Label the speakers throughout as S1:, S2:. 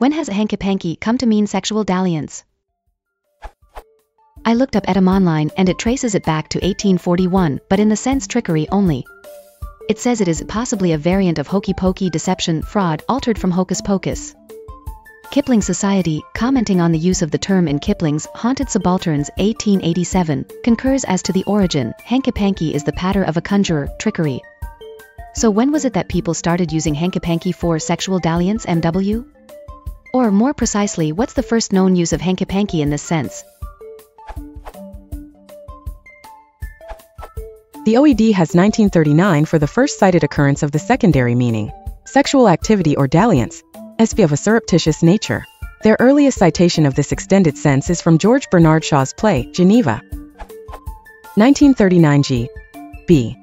S1: When has hanky-panky come to mean sexual dalliance? I looked up etymology and it traces it back to 1841, but in the sense trickery only. It says it is possibly a variant of hokey-pokey, deception, fraud, altered from hocus-pocus. Kipling Society, commenting on the use of the term in Kipling's Haunted Subalterns 1887, concurs as to the origin. Hanky-panky is the patter of a conjurer, trickery. So when was it that people started using hanky-panky for sexual dalliance, MW? Or more precisely, what's the first known use of hanky-panky in this sense?
S2: The OED has 1939 for the first cited occurrence of the secondary meaning, sexual activity or dalliance, sp of a surreptitious nature. Their earliest citation of this extended sense is from George Bernard Shaw's play, Geneva. 1939 G. B.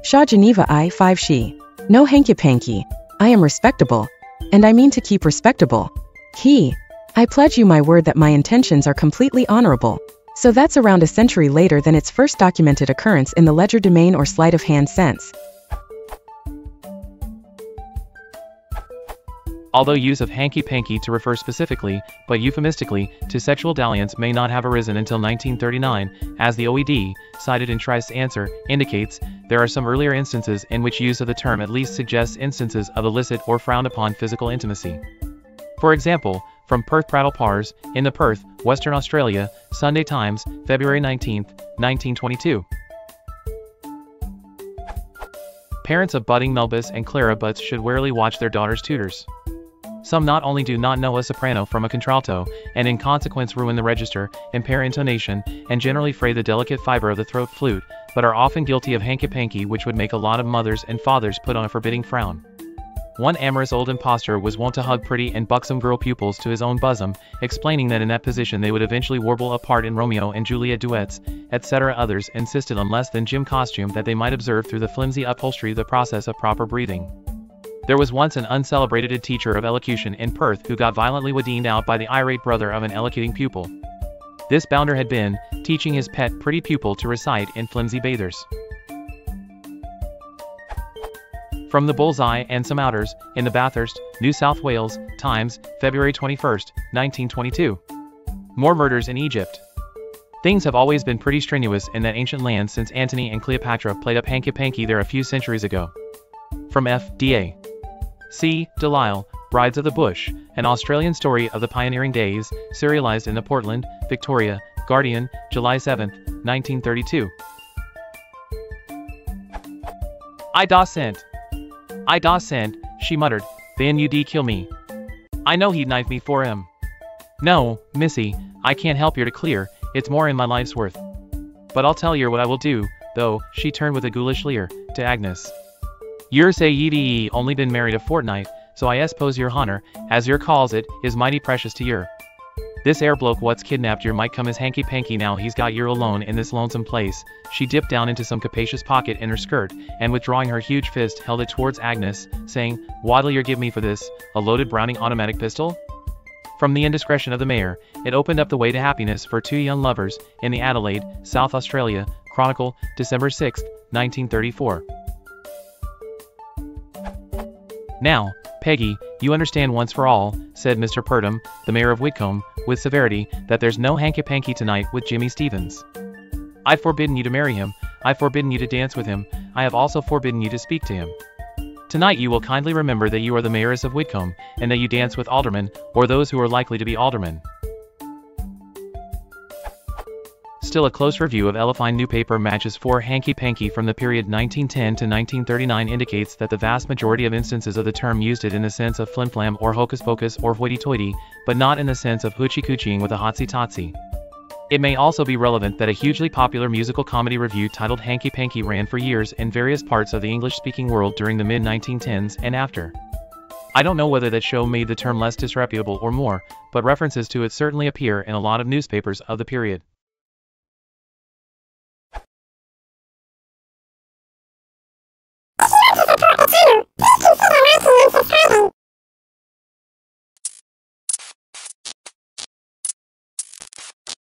S2: Shaw Geneva I 5 She. No hanky-panky. I am respectable. And I mean to keep respectable. He. I pledge you my word that my intentions are completely honorable. So that's around a century later than its first documented occurrence in the legerdemain or sleight of hand sense.
S3: Although use of hanky-panky to refer specifically, but euphemistically, to sexual dalliance may not have arisen until 1939, as the OED, cited in Trice's answer, indicates, there are some earlier instances in which use of the term at least suggests instances of illicit or frowned upon physical intimacy. For example, from Perth Prattle Pars, in the Perth, Western Australia, Sunday Times, February 19, 1922. Parents of budding Melbus and Clara Butts should warily watch their daughters' tutors. Some not only do not know a soprano from a contralto, and in consequence ruin the register, impair intonation, and generally fray the delicate fiber of the throat flute, but are often guilty of hanky-panky, which would make a lot of mothers and fathers put on a forbidding frown. One amorous old impostor was wont to hug pretty and buxom girl pupils to his own bosom, explaining that in that position they would eventually warble a part in Romeo and Juliet duets, etc. Others insisted on less than gym costume that they might observe through the flimsy upholstery the process of proper breathing. There was once an uncelebrated teacher of elocution in Perth who got violently wadeened out by the irate brother of an elocuting pupil. This bounder had been teaching his pet pretty pupil to recite in flimsy bathers. From the Bullseye and Some Outers, in the Bathurst, New South Wales, Times, February 21, 1922. More murders in Egypt. Things have always been pretty strenuous in that ancient land since Antony and Cleopatra played up hanky-panky there a few centuries ago. From F.D.A. C. Delisle, Brides of the Bush, an Australian story of the pioneering days, serialized in the Portland, Victoria, Guardian, July 7, 1932. I da sent, she muttered, then you'd kill me. I know he'd knife me for him. No, missy, I can't help yer to clear, it's more in my life's worth. But I'll tell yer what I will do, though, she turned with a ghoulish leer, to Agnes. Yer say ye'd only been married a fortnight, so I suppose yer honor, as yer calls it, is mighty precious to yer. This air bloke what's kidnapped yer might come as hanky-panky now he's got yer alone in this lonesome place. She dipped down into some capacious pocket in her skirt, and withdrawing her huge fist held it towards Agnes, saying, "What'll yer give me for this, a loaded Browning automatic pistol?" From the indiscretion of the mayor, it opened up the way to happiness for two young lovers, in the Adelaide, South Australia, Chronicle, December 6, 1934. Now, Peggy, you understand once for all, said Mr. Purdom, the mayor of Whitcomb, with severity, that there's no hanky-panky tonight with Jimmy Stevens. I've forbidden you to marry him, I've forbidden you to dance with him, I have also forbidden you to speak to him. Tonight you will kindly remember that you are the mayoress of Whitcomb, and that you dance with aldermen, or those who are likely to be aldermen. Still a close review of Elephine newspaper matches for hanky-panky from the period 1910 to 1939 indicates that the vast majority of instances of the term used it in the sense of flim-flam or hocus-pocus or hoity-toity, but not in the sense of hoochie-coochieing with a hotsy-totsy. It may also be relevant that a hugely popular musical comedy revue titled Hanky-Panky ran for years in various parts of the English-speaking world during the mid-1910s and after. I don't know whether that show made the term less disreputable or more, but references to it certainly appear in a lot of newspapers of the period.